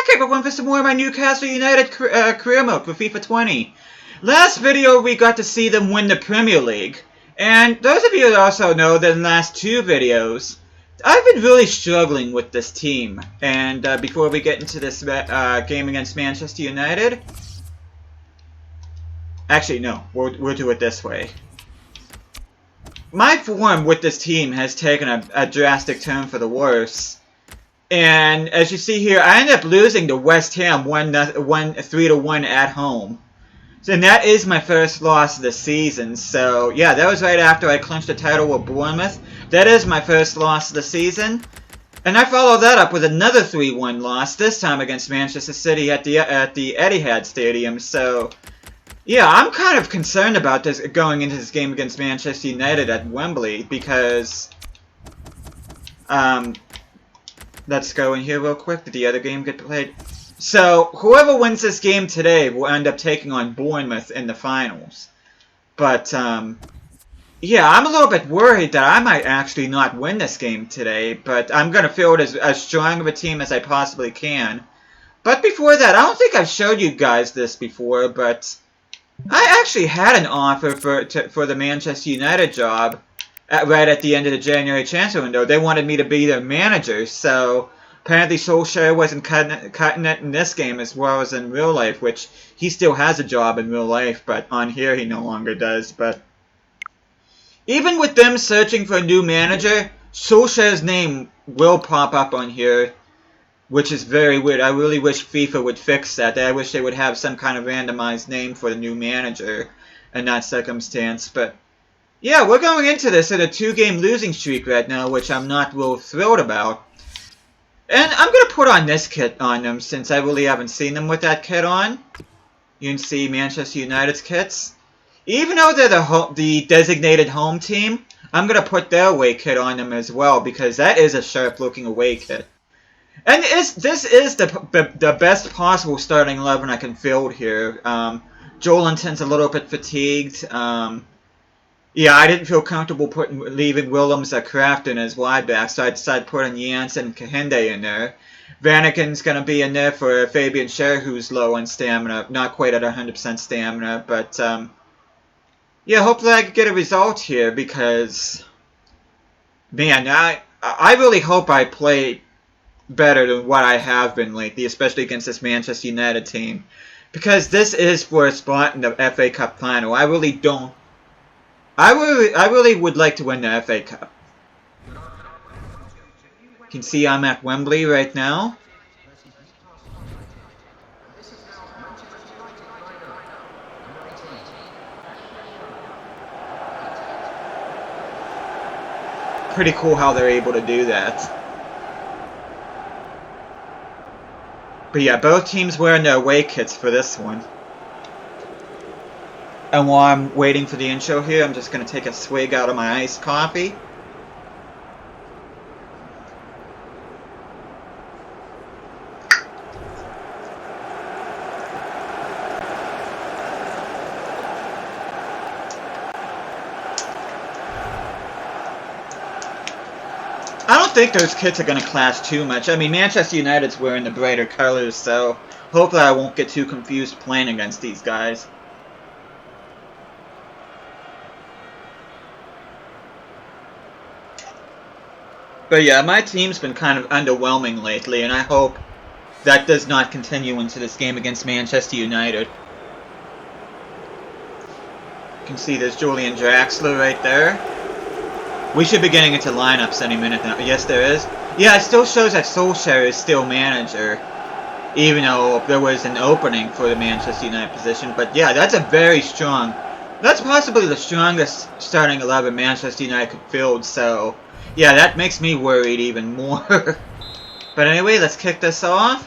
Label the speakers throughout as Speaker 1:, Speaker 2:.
Speaker 1: back everyone for some more of my Newcastle United career mode for FIFA 20. Last video we got to see them win the Premier League. And those of you that also know that in the last two videos, I've been really struggling with this team. And before we get into this game against Manchester United... Actually, no. We'll do it this way. My form with this team has taken a drastic turn for the worse. And as you see here, I ended up losing to West Ham 3-1 at home. And that is my first loss of the season. So yeah, that was right after I clinched the title with Bournemouth. That is my first loss of the season. And I followed that up with another 3-1 loss, this time against Manchester City at the Etihad Stadium. So yeah, I'm kind of concerned about this going into this game against Manchester United at Wembley because let's go in here real quick. Did the other game get played? So, whoever wins this game today will end up taking on Bournemouth in the finals. But, yeah, I'm a little bit worried that I might actually not win this game today. But I'm going to field as strong of a team as I possibly can. But before that, I don't think I've showed you guys this before, but I actually had an offer for the Manchester United job. Right at the end of the January transfer window. They wanted me to be their manager, so apparently Solskjaer wasn't cutting it in this game as well as in real life, which he still has a job in real life, but on here he no longer does. But even with them searching for a new manager, Solskjaer's name will pop up on here, which is very weird. I really wish FIFA would fix that. I wish they would have some kind of randomized name for the new manager in that circumstance, but yeah, we're going into this at a 2-game losing streak right now, which I'm not real thrilled about. And I'm going to put on this kit on them, since I really haven't seen them with that kit on. You can see Manchester United's kits. Even though they're the designated home team, I'm going to put their away kit on them as well, because that is a sharp-looking away kit. And this is the best possible starting 11 I can field here. Joelinton's a little bit fatigued. Yeah, I didn't feel comfortable leaving Willems or Crafton as wide back, so I decided to put in Janssen and Kahinde in there. Vanaken's going to be in there for Fabian Schär, who's low on stamina, not quite at 100% stamina, but yeah, hopefully I can get a result here because, man, I really hope I play better than what I have been lately, especially against this Manchester United team, because this is for a spot in the FA Cup final. I really would like to win the FA Cup. You can see I'm at Wembley right now. Pretty cool how they're able to do that. But yeah, both teams wearing their away kits for this one. And while I'm waiting for the intro here, I'm just going to take a swig out of my iced coffee. I don't think those kits are going to clash too much. I mean, Manchester United's wearing the brighter colors, so hopefully I won't get too confused playing against these guys. But yeah, my team's been kind of underwhelming lately, and I hope that does not continue into this game against Manchester United. You can see there's Julian Draxler right there. We should be getting into lineups any minute now. Yes, there is. Yeah, it still shows that Solskjaer is still manager, even though there was an opening for the Manchester United position. But yeah, that's a very strong... That's possibly the strongest starting 11 Manchester United could field, so... Yeah, that makes me worried even more. But anyway, let's kick this off.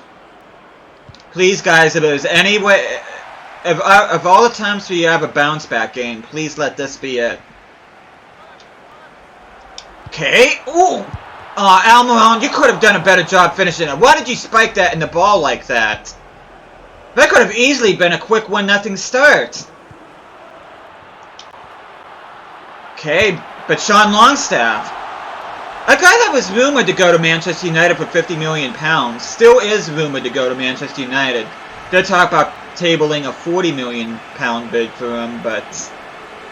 Speaker 1: Please, guys, if there's any way... Of all the times where you have a bounce back game, please let this be it. Okay. Ooh! Almiron, you could have done a better job finishing it. Why did you spike that in the ball like that? That could have easily been a quick 1-0 start. Okay, but Longstaff. A guy that was rumored to go to Manchester United for £50 million still is rumored to go to Manchester United. They're talking about tabling a £40 million bid for him, but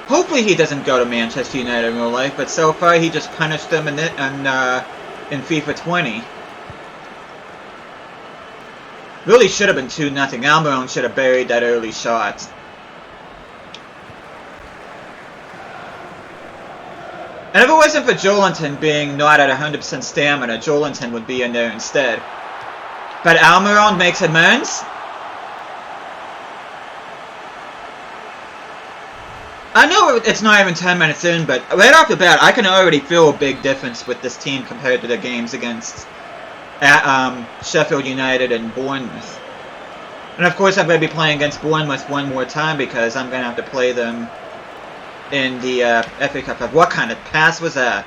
Speaker 1: hopefully he doesn't go to Manchester United in real life. But so far he just punished them in FIFA 20. Really should have been 2-0. Almiron should have buried that early shot. And if it wasn't for Joelinton being not at 100% stamina, Joelinton would be in there instead. But Almiron makes amends. I know it's not even 10 minutes in, but right off the bat, I can already feel a big difference with this team compared to the games against Sheffield United and Bournemouth. And of course, I'm going to be playing against Bournemouth one more time because I'm going to have to play them in the FA Cup. What kind of pass was that?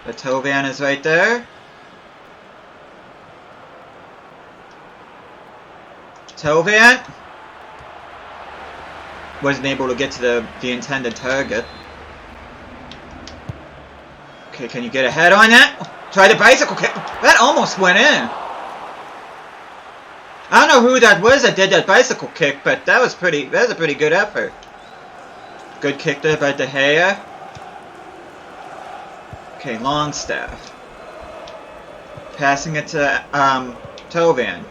Speaker 1: The Thauvin is right there. Thauvin wasn't able to get to the intended target. Okay, can you get ahead on that? Try the bicycle kick. That almost went in. I don't know who that was that did that bicycle kick, but that was a pretty good effort. Good kick there by De Gea. Okay, Longstaff. Passing it to Thauvin.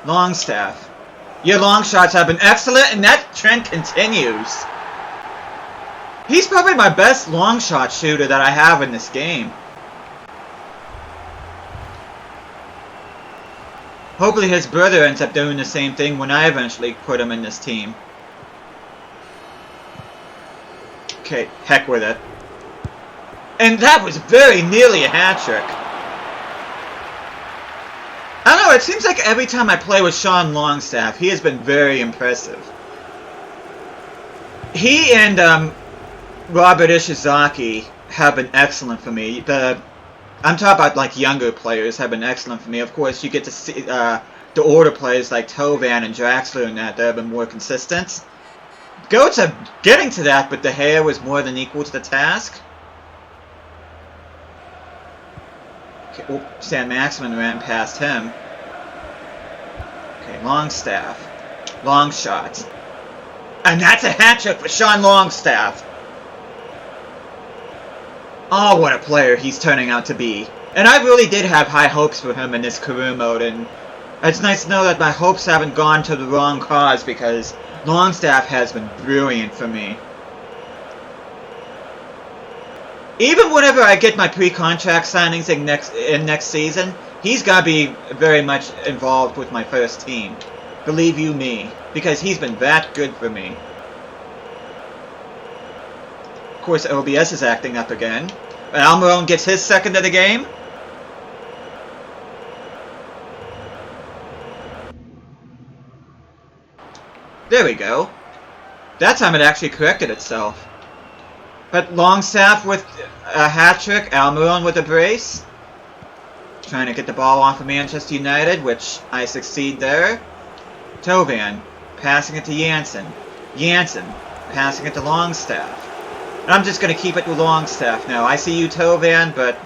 Speaker 1: Longstaff. Your long shots have been excellent, and that trend continues. He's probably my best long shot shooter that I have in this game. Hopefully his brother ends up doing the same thing when I eventually put him in this team. Okay, heck with it. And that was very nearly a hat-trick. I don't know, it seems like every time I play with Sean Longstaff, he has been very impressive. He and Robert Ishizaki have been excellent for me. I'm talking about like younger players have been excellent for me. Of course, you get to see the older players like Thauvin and Draxler and that have been more consistent. Goats are getting to that, but De Gea was more than equal to the task. Okay, oh, San Maximin ran past him. Okay, Longstaff. Long shot. And that's a hat-trick for Sean Longstaff. Oh, what a player he's turning out to be. And I really did have high hopes for him in this career mode, and it's nice to know that my hopes haven't gone to the wrong cause, because Longstaff has been brilliant for me. Even whenever I get my pre-contract signings in next season, he's got to be very much involved with my first team. Believe you me, because he's been that good for me. Of course, OBS is acting up again. And Almiron gets his second of the game. There we go. That time it actually corrected itself. But Longstaff with a hat-trick, Almiron with a brace. Trying to get the ball off of Manchester United, which I succeed there. Thauvin passing it to Janssen. Janssen passing it to Longstaff. And I'm just going to keep it with Longstaff now. I see you, Thauvin, but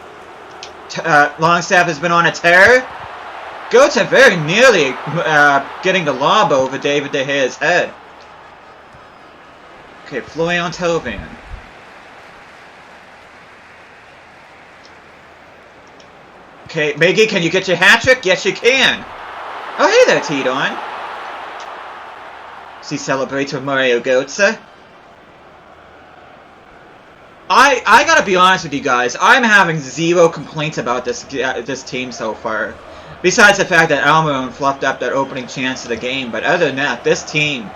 Speaker 1: Longstaff has been on a tear. Goats are very nearly getting the lob over David De Gea's head. Okay, Florian Thauvin. Okay, Miggy, can you get your hat-trick? Yes, you can. Oh, hey there, Tidon. He celebrates with Mario Götze. I gotta be honest with you guys. I'm having zero complaints about this team so far. Besides the fact that Almiron fluffed up that opening chance of the game, but other than that, this team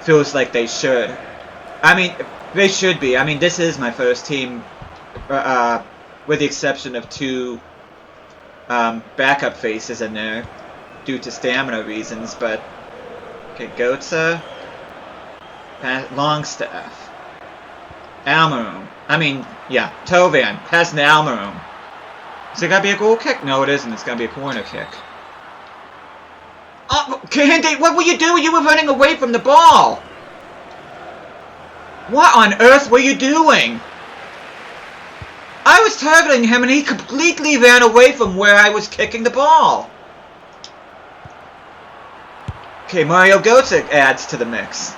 Speaker 1: feels like they should. I mean, they should be. I mean, this is my first team, with the exception of two backup faces in there due to stamina reasons. But okay, Götze, Longstaff, Almiron. I mean, yeah, Thauvin, passing to Almiron. Is it gonna be a goal kick? No, it isn't. It's gonna be a corner kick. Oh, Candy, what were you doing? You were running away from the ball. What on earth were you doing? I was targeting him and he completely ran away from where I was kicking the ball. Okay, Mario Götze adds to the mix.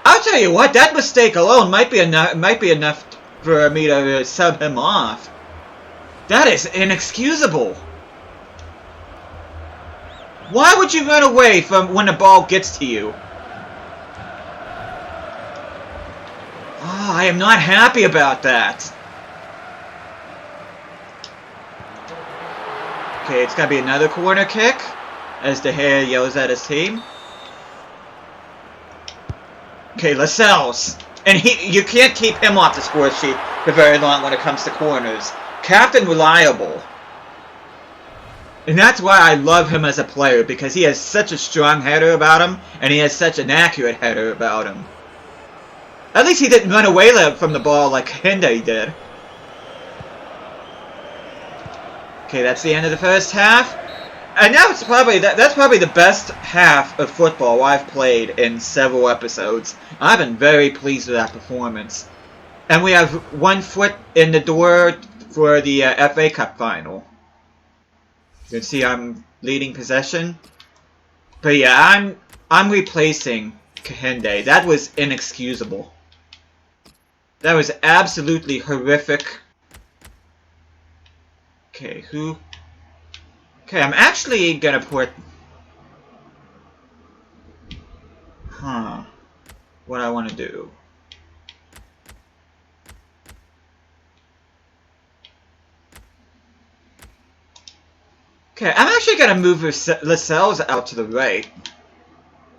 Speaker 1: I'll tell you what, that mistake alone might be enough for me to sub him off. That is inexcusable. Why would you run away from when the ball gets to you? Oh, I am not happy about that. Okay, it's gonna be another corner kick as De Gea yells at his team. Okay, Lascelles. And you can't keep him off the score sheet for very long when it comes to corners. Captain Reliable. And that's why I love him as a player, because he has such a strong header about him, and he has such an accurate header about him. At least he didn't run away from the ball like Hinde did. Okay, that's the end of the first half. And now it's that's probably the best half of football I've played in several episodes. I've been very pleased with that performance. And we have one foot in the door for the FA Cup final. You can see I'm leading possession. But yeah, I'm replacing Kahinde. That was inexcusable. That was absolutely horrific. Okay, who? Okay, I'm actually gonna put... What I want to do. Okay, I'm actually gonna move Lascelles out to the right.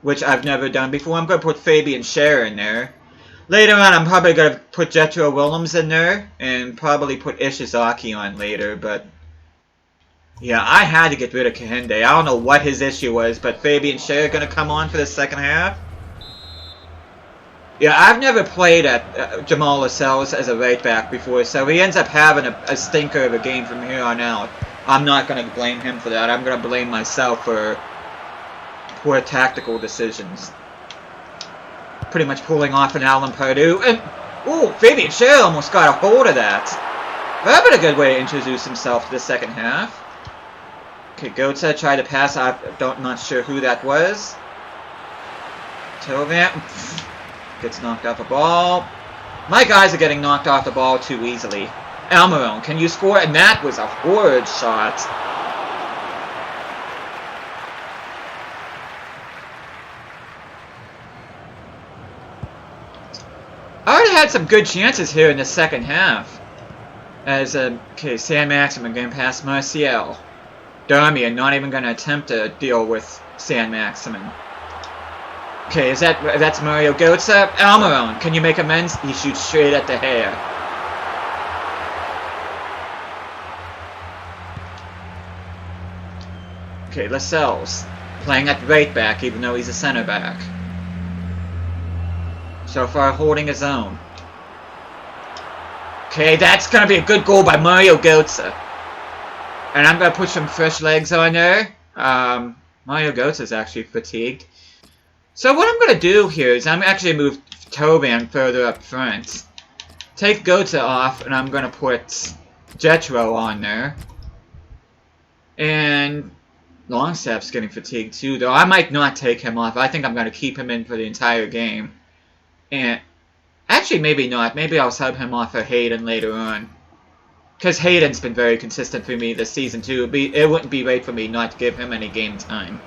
Speaker 1: Which I've never done before. I'm gonna put Fabian Schär in there. Later on, I'm probably gonna put Jetro Willems in there. And probably put Ishizaki on later, but... Yeah, I had to get rid of Kahinde. I don't know what his issue was, but Fabian Schär gonna come on for the second half. Yeah, I've never played at Jamal Lascelles as a right back before, so he ends up having a stinker of a game from here on out. I'm not gonna blame him for that. I'm gonna blame myself for poor tactical decisions. Pretty much pulling off an Alan Pardue, and ooh, Fabian Schär almost got a hold of that. That'd been a good way to introduce himself to the second half. Okay, Götze tried to pass. I'm not sure who that was. Thauvin gets knocked off the ball. My guys are getting knocked off the ball too easily. Almiron, can you score? And that was a horrid shot. I already had some good chances here in the second half. As, okay, San Maximin going past Martial. Darmian not even going to attempt to deal with San Maximin. Okay, that's Mario Götze. Almiron, can you make amends? He shoots straight at the hair. Okay, Lascelles playing at right back even though he's a center back. So far holding his own. Okay, that's going to be a good goal by Mario Götze. And I'm going to put some fresh legs on there. Mario Götze is actually fatigued. So what I'm going to do here is I'm actually going to move Thauvin further up front. Take Götze off, and I'm going to put Jetro on there. And Longstaff's getting fatigued too, though. I might not take him off. I think I'm going to keep him in for the entire game. And actually, maybe not. Maybe I'll sub him off for Hayden later on. Because Hayden's been very consistent for me this season, too. It wouldn't be right for me not to give him any game time.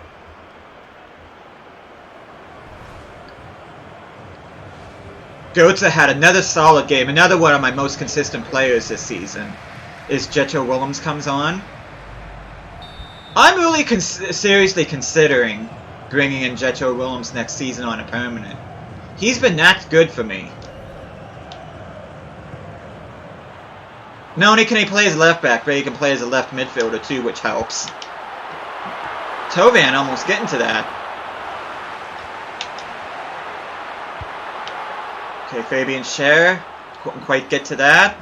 Speaker 1: Götze had another solid game. Another one of my most consistent players this season. Is Jetro Willems comes on. I'm really seriously considering bringing in Jetro Willems next season on a permanent. He's been that good for me. Not only can he play as left back, but he can play as a left midfielder too, which helps. Thauvin almost getting to that. Okay, Fabian Schär couldn't quite get to that.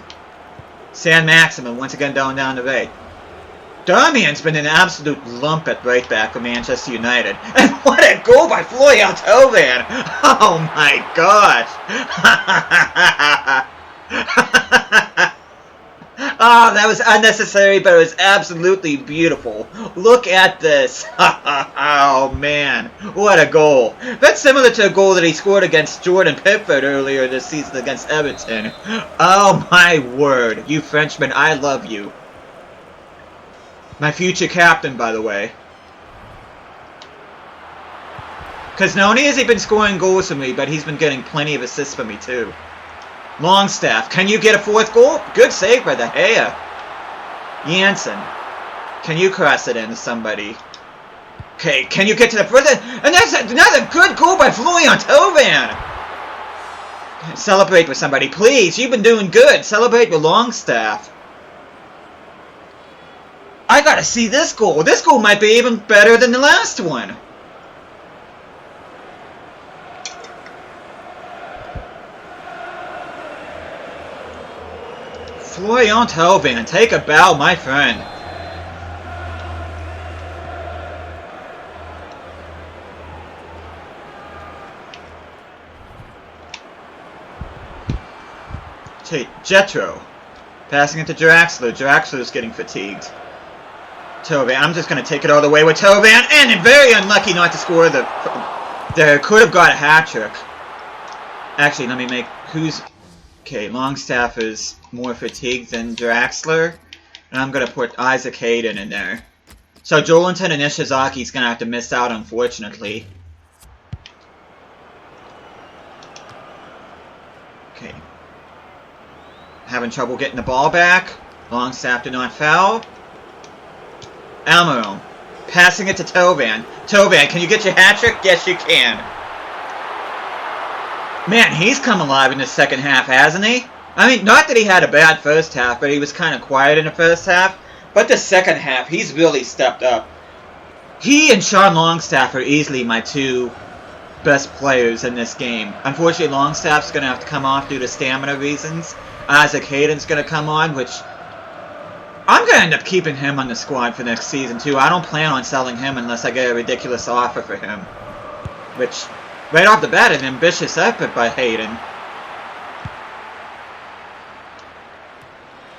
Speaker 1: San Maximin once again down the right. Darmian's been an absolute lump at right back for Manchester United. And what a goal by Florian Thauvin! Oh my gosh! Oh, that was unnecessary, but it was absolutely beautiful. Look at this. Oh, man. What a goal. That's similar to a goal that he scored against Jordan Pickford earlier this season against Everton. Oh, my word. You Frenchmen, I love you. My future captain, by the way. Because not only has he been scoring goals for me, but he's been getting plenty of assists for me, too. Longstaff, can you get a fourth goal? Good save by the Gea. Janssen, can you cross it into somebody? Okay, can you get to the further? And that's another good goal by Florian Thauvin. Celebrate with somebody, please. You've been doing good. Celebrate with Longstaff. I gotta see this goal. This goal might be even better than the last one. Florian Thauvin, take a bow, my friend. Jetro. Passing it to Draxler. Draxler's getting fatigued. Thauvin, I'm just going to take it all the way with Thauvin. And very unlucky not to score the... There could have got a hat-trick. Actually, let me make... Who's... Okay, Longstaff is more fatigued than Draxler. And I'm going to put Isaac Hayden in there. So Jolinton and Ishizaki's going to have to miss out, unfortunately. Okay. Having trouble getting the ball back. Longstaff did not foul. Almiron. Passing it to Thauvin. Thauvin, can you get your hat-trick? Yes, you can. Man, he's come alive in the second half, hasn't he? I mean, not that he had a bad first half, but he was kind of quiet in the first half. But the second half, he's really stepped up. He and Sean Longstaff are easily my two best players in this game. Unfortunately, Longstaff's going to have to come off due to stamina reasons. Isaac Hayden's going to come on, which... I'm going to end up keeping him on the squad for next season, too. I don't plan on selling him unless I get a ridiculous offer for him. Which... Right off the bat, an ambitious effort by Hayden.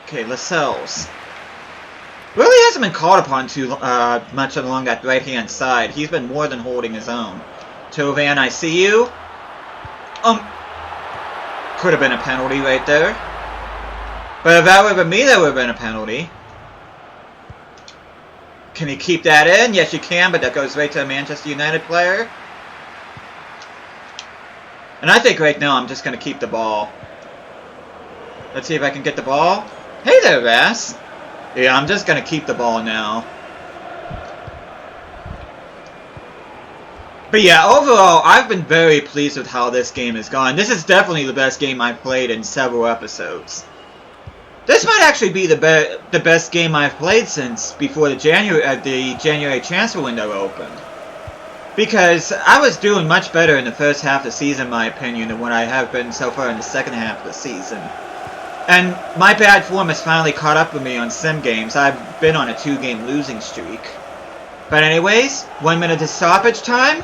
Speaker 1: Okay, Lascelles. Really hasn't been called upon too much along that right-hand side. He's been more than holding his own. Thauvin, I see you. Could have been a penalty right there. But if that would have been me, that would have been a penalty. Can you keep that in? Yes, you can, but that goes right to a Manchester United player. And I think right now I'm just going to keep the ball. Let's see if I can get the ball. Hey there, Vass. Yeah, I'm just going to keep the ball now. But yeah, overall, I've been very pleased with how this game has gone. This is definitely the best game I've played in several episodes. This might actually be the best game I've played since before the January transfer window opened. Because I was doing much better in the first half of the season, in my opinion, than what I have been so far in the second half of the season. And my bad form has finally caught up with me on sim games. I've been on a 2-game losing streak. But anyways, 1 minute of stoppage time.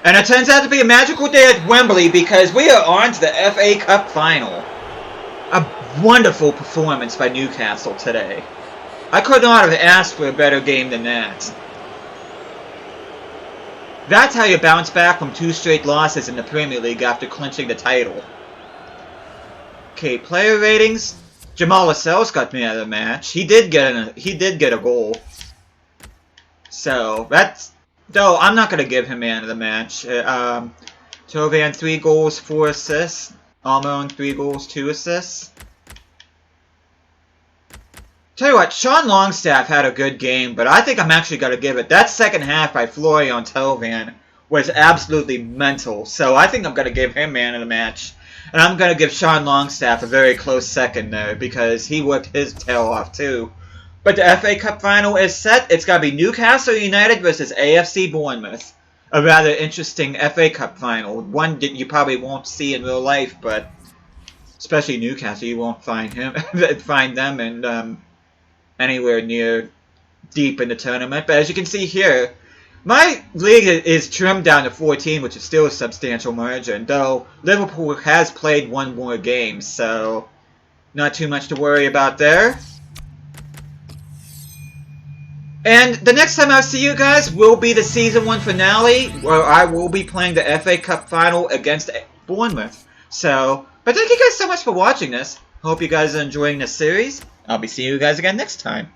Speaker 1: And it turns out to be a magical day at Wembley because we are on to the FA Cup final. A wonderful performance by Newcastle today. I could not have asked for a better game than that. That's how you bounce back from 2 straight losses in the Premier League after clinching the title. Okay, player ratings. Jamal Lascelles got me out of the match. He did get a goal. So that's... Though I'm not gonna give him man of the match. Thauvin 3 goals, 4 assists. Almiron 3 goals, 2 assists. Tell you what, Sean Longstaff had a good game, but I think I'm actually going to give it. That second half by Florian Thauvin was absolutely mental, so I think I'm going to give him man of the match. And I'm going to give Sean Longstaff a very close second there, because he worked his tail off too. But the FA Cup final is set. It's going to be Newcastle United versus AFC Bournemouth. A rather interesting FA Cup final. One that you probably won't see in real life, but especially Newcastle, you won't find them in... anywhere near deep in the tournament. But as you can see here, My league is trimmed down to 14, which is still a substantial margin, though Liverpool has played one more game, so not too much to worry about there. And the next time I'll see you guys will be the Season 1 finale, where I will be playing the FA Cup final against Bournemouth. So, but thank you guys so much for watching this. Hope you guys are enjoying this series. I'll be seeing you guys again next time.